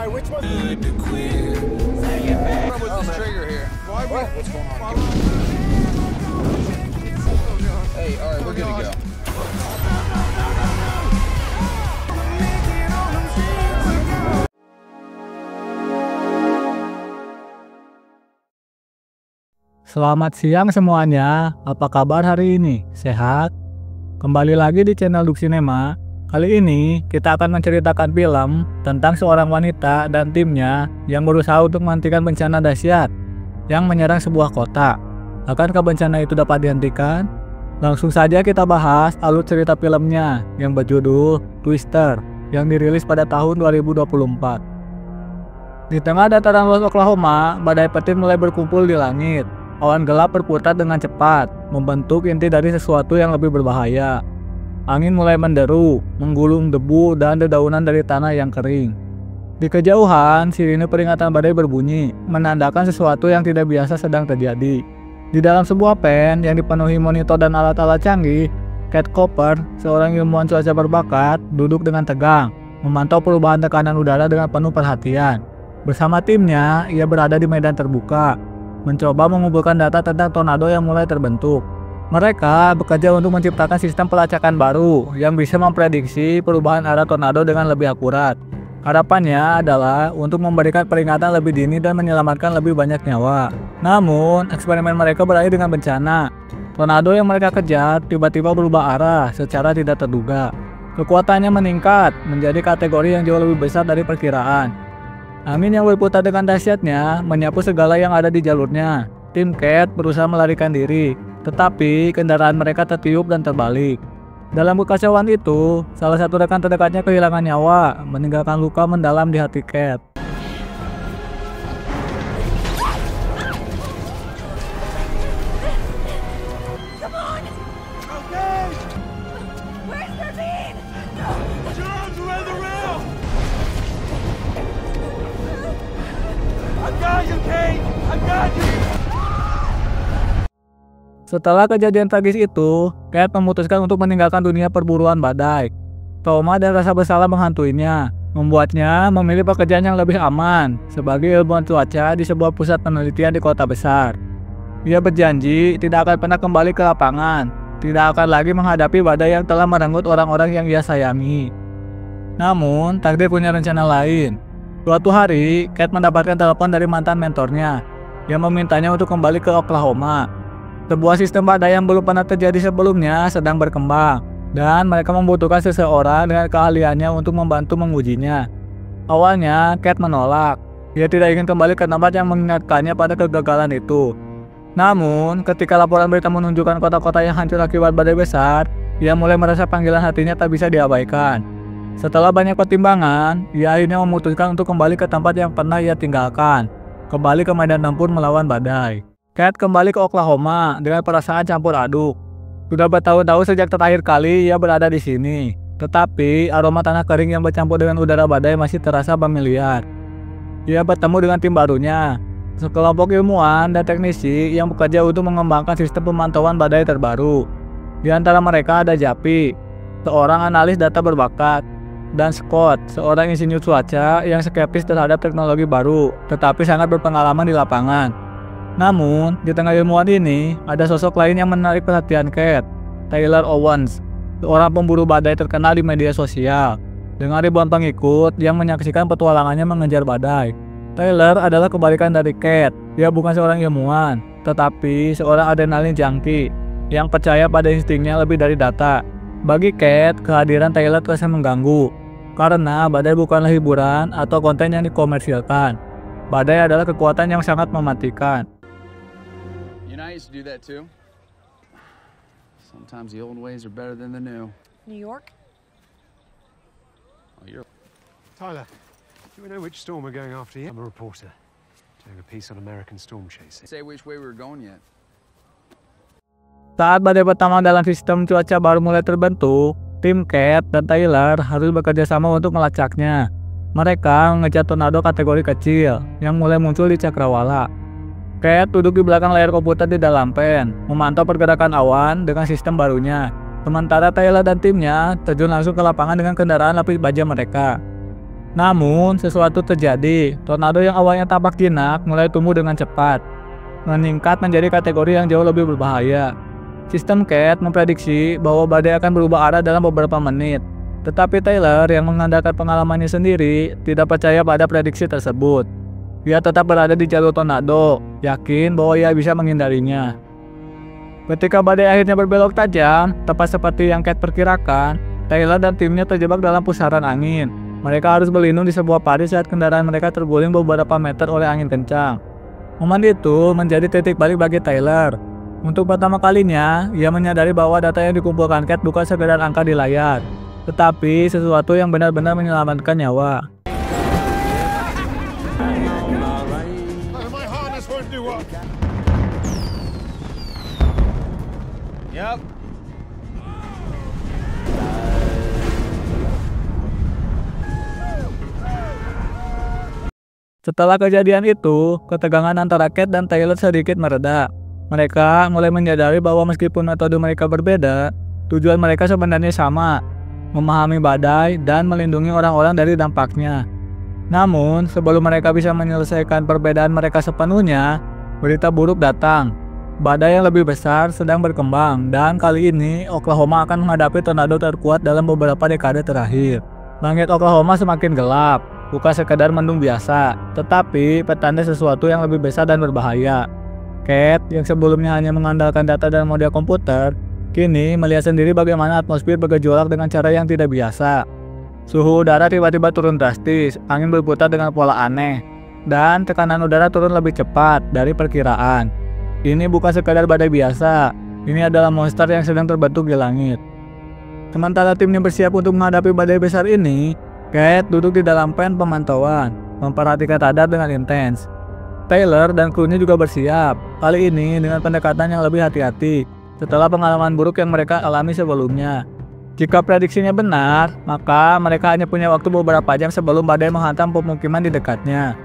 Alright, which one? What's this trigger here? What's going on? Hey, alright, we're good to go. Selamat siang semuanya, apa kabar hari ini? Sehat? Kembali lagi di channel Duk Cinema. Kali ini kita akan menceritakan film tentang seorang wanita dan timnya yang berusaha untuk menghentikan bencana dahsyat yang menyerang sebuah kota. Akankah bencana itu dapat dihentikan? Langsung saja kita bahas alur cerita filmnya yang berjudul Twister yang dirilis pada tahun 2024. Di tengah dataran luas Oklahoma, badai petir mulai berkumpul di langit. Awan gelap berputar dengan cepat, membentuk inti dari sesuatu yang lebih berbahaya. Angin mulai menderu, menggulung debu dan dedaunan dari tanah yang kering. Di kejauhan, sirine peringatan badai berbunyi, menandakan sesuatu yang tidak biasa sedang terjadi. Di dalam sebuah pen yang dipenuhi monitor dan alat-alat canggih, Kate Cooper, seorang ilmuwan cuaca berbakat, duduk dengan tegang, memantau perubahan tekanan udara dengan penuh perhatian. Bersama timnya, ia berada di medan terbuka, mencoba mengumpulkan data tentang tornado yang mulai terbentuk. Mereka bekerja untuk menciptakan sistem pelacakan baru yang bisa memprediksi perubahan arah tornado dengan lebih akurat. Harapannya adalah untuk memberikan peringatan lebih dini dan menyelamatkan lebih banyak nyawa. Namun, eksperimen mereka berakhir dengan bencana. Tornado yang mereka kejar tiba-tiba berubah arah secara tidak terduga. Kekuatannya meningkat menjadi kategori yang jauh lebih besar dari perkiraan. Angin yang berputar dengan dahsyatnya menyapu segala yang ada di jalurnya. Tim Kate berusaha melarikan diri, tetapi kendaraan mereka tertiup dan terbalik. Dalam kekacauan itu, salah satu rekan terdekatnya kehilangan nyawa, meninggalkan luka mendalam di hati Kate. Setelah kejadian tragis itu, Kate memutuskan untuk meninggalkan dunia perburuan badai. Trauma dan rasa bersalah menghantuinya, membuatnya memilih pekerjaan yang lebih aman sebagai ilmuwan cuaca di sebuah pusat penelitian di kota besar. Ia berjanji tidak akan pernah kembali ke lapangan, tidak akan lagi menghadapi badai yang telah merenggut orang-orang yang ia sayangi. Namun, takdir punya rencana lain. Suatu hari, Kate mendapatkan telepon dari mantan mentornya yang memintanya untuk kembali ke Oklahoma. Sebuah sistem badai yang belum pernah terjadi sebelumnya sedang berkembang, dan mereka membutuhkan seseorang dengan keahliannya untuk membantu mengujinya. Awalnya, Kate menolak. Dia tidak ingin kembali ke tempat yang mengingatkannya pada kegagalan itu. Namun, ketika laporan berita menunjukkan kota-kota yang hancur akibat badai besar, ia mulai merasa panggilan hatinya tak bisa diabaikan. Setelah banyak pertimbangan, ia akhirnya memutuskan untuk kembali ke tempat yang pernah ia tinggalkan, kembali ke medan tempur melawan badai. Kate kembali ke Oklahoma dengan perasaan campur aduk. Sudah bertahun-tahun sejak terakhir kali ia berada di sini, tetapi aroma tanah kering yang bercampur dengan udara badai masih terasa familiar. Ia bertemu dengan tim barunya, sekelompok ilmuwan dan teknisi yang bekerja untuk mengembangkan sistem pemantauan badai terbaru. Di antara mereka ada Jappy, seorang analis data berbakat, dan Scott, seorang insinyur cuaca yang skeptis terhadap teknologi baru, tetapi sangat berpengalaman di lapangan. Namun, di tengah ilmuwan ini, ada sosok lain yang menarik perhatian Kate, Taylor Owens, seorang pemburu badai terkenal di media sosial, dengan ribuan pengikut yang menyaksikan petualangannya mengejar badai. Taylor adalah kebalikan dari Kate. Dia bukan seorang ilmuwan, tetapi seorang adrenalin junkie yang percaya pada instingnya lebih dari data. Bagi Kate, kehadiran Taylor terasa mengganggu, karena badai bukanlah hiburan atau konten yang dikomersilkan. Badai adalah kekuatan yang sangat mematikan. I used to do that too. Sometimes the old ways are better than the new. New York? Oh, you're... Tyler, do we know which storm we're going after yet? I'm a reporter, doing a piece on American storm chasing. Say which way we were going yet. Saat badai pertama dalam sistem cuaca baru mulai terbentuk, tim Kate dan Taylor harus bekerja sama untuk melacaknya. Mereka mengejar tornado kategori kecil yang mulai muncul di cakrawala. Kate duduk di belakang layar komputer di dalam pen, memantau pergerakan awan dengan sistem barunya. Sementara Taylor dan timnya terjun langsung ke lapangan dengan kendaraan lapis baja mereka. Namun, sesuatu terjadi. Tornado yang awalnya tampak jinak mulai tumbuh dengan cepat, meningkat menjadi kategori yang jauh lebih berbahaya. Sistem CAT memprediksi bahwa badai akan berubah arah dalam beberapa menit. Tetapi Taylor yang mengandalkan pengalamannya sendiri tidak percaya pada prediksi tersebut. Dia tetap berada di jalur tornado, yakin bahwa ia bisa menghindarinya. Ketika badai akhirnya berbelok tajam, tepat seperti yang CAT perkirakan, Taylor dan timnya terjebak dalam pusaran angin. Mereka harus berlindung di sebuah parit saat kendaraan mereka terguling beberapa meter oleh angin kencang. Momen itu menjadi titik balik bagi Taylor. Untuk pertama kalinya, ia menyadari bahwa data yang dikumpulkan CAT bukan sekedar angka di layar, tetapi sesuatu yang benar-benar menyelamatkan nyawa. Yep. Setelah kejadian itu, ketegangan antara CAT dan Taylor sedikit mereda. Mereka mulai menyadari bahwa meskipun metode mereka berbeda, tujuan mereka sebenarnya sama, memahami badai dan melindungi orang-orang dari dampaknya. Namun, sebelum mereka bisa menyelesaikan perbedaan mereka sepenuhnya, berita buruk datang. Badai yang lebih besar sedang berkembang, dan kali ini Oklahoma akan menghadapi tornado terkuat dalam beberapa dekade terakhir. Langit Oklahoma semakin gelap, bukan sekadar mendung biasa, tetapi petanda sesuatu yang lebih besar dan berbahaya. CAT yang sebelumnya hanya mengandalkan data dan model komputer, kini melihat sendiri bagaimana atmosfer bergejolak dengan cara yang tidak biasa. Suhu udara tiba-tiba turun drastis, angin berputar dengan pola aneh, dan tekanan udara turun lebih cepat dari perkiraan. Ini bukan sekadar badai biasa, ini adalah monster yang sedang terbentuk di langit. Sementara timnya bersiap untuk menghadapi badai besar ini, CAT duduk di dalam pen pemantauan, memperhatikan radar dengan intens. Taylor dan krunya juga bersiap, kali ini dengan pendekatan yang lebih hati-hati, setelah pengalaman buruk yang mereka alami sebelumnya. Jika prediksinya benar, maka mereka hanya punya waktu beberapa jam sebelum badai menghantam pemukiman di dekatnya.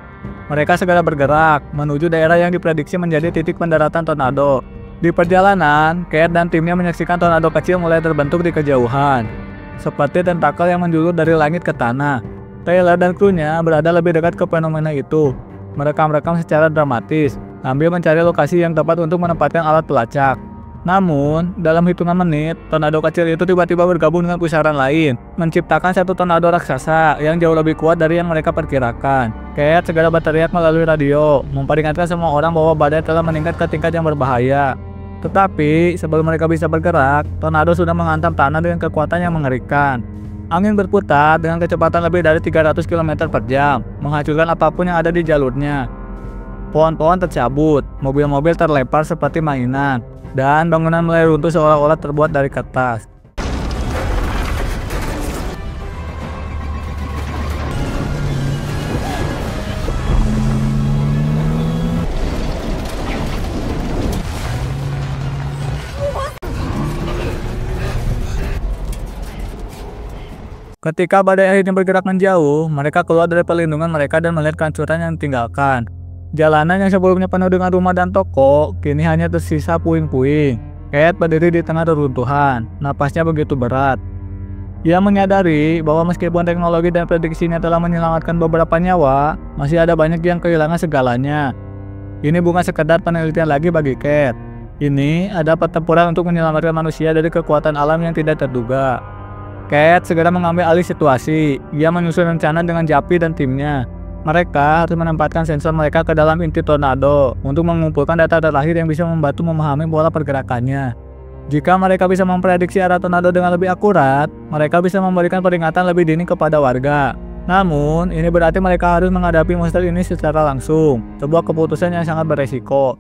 Mereka segera bergerak menuju daerah yang diprediksi menjadi titik pendaratan tornado. Di perjalanan, CAT dan timnya menyaksikan tornado kecil mulai terbentuk di kejauhan, seperti tentakel yang menjulur dari langit ke tanah. Taylor dan krunya berada lebih dekat ke fenomena itu, merekam-rekam secara dramatis, sambil mencari lokasi yang tepat untuk menempatkan alat pelacak. Namun, dalam hitungan menit, tornado kecil itu tiba-tiba bergabung dengan pusaran lain, menciptakan satu tornado raksasa yang jauh lebih kuat dari yang mereka perkirakan. CAT segera berteriak melalui radio, memperingatkan semua orang bahwa badai telah meningkat ke tingkat yang berbahaya. Tetapi, sebelum mereka bisa bergerak, tornado sudah menghantam tanah dengan kekuatan yang mengerikan. Angin berputar dengan kecepatan lebih dari 300 km per jam, menghancurkan apapun yang ada di jalurnya. Pohon-pohon tercabut, mobil-mobil terlempar seperti mainan, dan bangunan mulai runtuh seolah-olah terbuat dari kertas. Ketika badai akhirnya bergerak menjauh, mereka keluar dari perlindungan mereka dan melihat kehancuran yang ditinggalkan. Jalanan yang sebelumnya penuh dengan rumah dan toko, kini hanya tersisa puing-puing. CAT berdiri di tengah reruntuhan, napasnya begitu berat. Ia menyadari bahwa meskipun teknologi dan prediksinya telah menyelamatkan beberapa nyawa, masih ada banyak yang kehilangan segalanya. Ini bukan sekedar penelitian lagi bagi CAT. Ini ada pertempuran untuk menyelamatkan manusia dari kekuatan alam yang tidak terduga. CAT segera mengambil alih situasi. Ia menyusun rencana dengan Japi dan timnya. Mereka harus menempatkan sensor mereka ke dalam inti tornado untuk mengumpulkan data terakhir yang bisa membantu memahami pola pergerakannya. Jika mereka bisa memprediksi arah tornado dengan lebih akurat, mereka bisa memberikan peringatan lebih dini kepada warga. Namun, ini berarti mereka harus menghadapi monster ini secara langsung, sebuah keputusan yang sangat beresiko.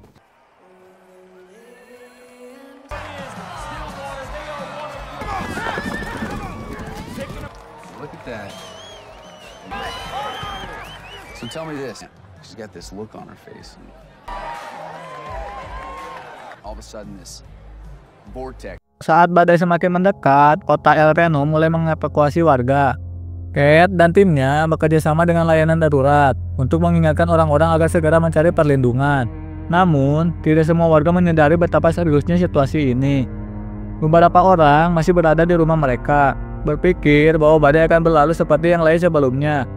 Look at that. So tell me this. She's got this look on her face. And all of a sudden this vortex. Saat badai semakin mendekat, kota El Reno mulai mengevakuasi warga. CAT dan timnya bekerja sama dengan layanan darurat untuk mengingatkan orang-orang agar segera mencari perlindungan. Namun, tidak semua warga menyadari betapa seriusnya situasi ini. Beberapa orang masih berada di rumah mereka, berpikir bahwa badai akan berlalu seperti yang lain sebelumnya.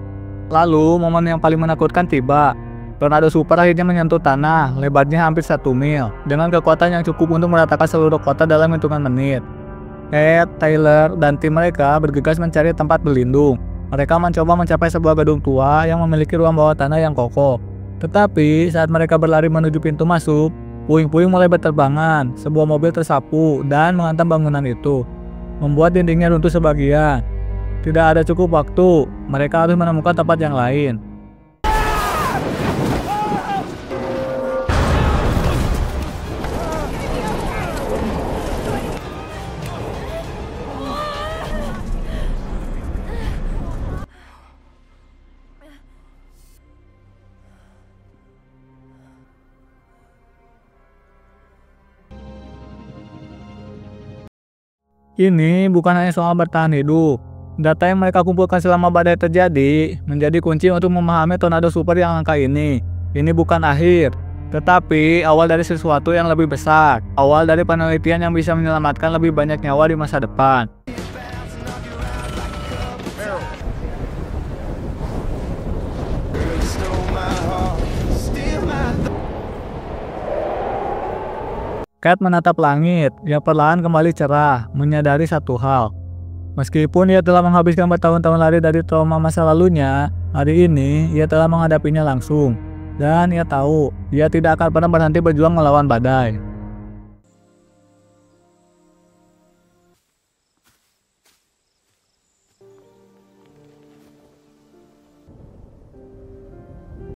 Lalu momen yang paling menakutkan tiba. Tornado super akhirnya menyentuh tanah, lebarnya hampir 1 mil, dengan kekuatan yang cukup untuk meratakan seluruh kota dalam hitungan menit. Ed, Tyler, dan tim mereka bergegas mencari tempat berlindung. Mereka mencoba mencapai sebuah gedung tua yang memiliki ruang bawah tanah yang kokoh. Tetapi saat mereka berlari menuju pintu masuk, puing-puing mulai berterbangan, sebuah mobil tersapu dan menghantam bangunan itu, membuat dindingnya runtuh sebagian. Tidak ada cukup waktu, mereka harus menemukan tempat yang lain. Ini bukan hanya soal bertahan hidup. Data yang mereka kumpulkan selama badai terjadi menjadi kunci untuk memahami tornado super yang langka ini. Ini bukan akhir, tetapi awal dari sesuatu yang lebih besar. Awal dari penelitian yang bisa menyelamatkan lebih banyak nyawa di masa depan. Cat menatap langit yang perlahan kembali cerah, menyadari satu hal. Meskipun ia telah menghabiskan bertahun-tahun lari dari trauma masa lalunya, hari ini ia telah menghadapinya langsung. Dan ia tahu, dia tidak akan pernah berhenti berjuang melawan badai.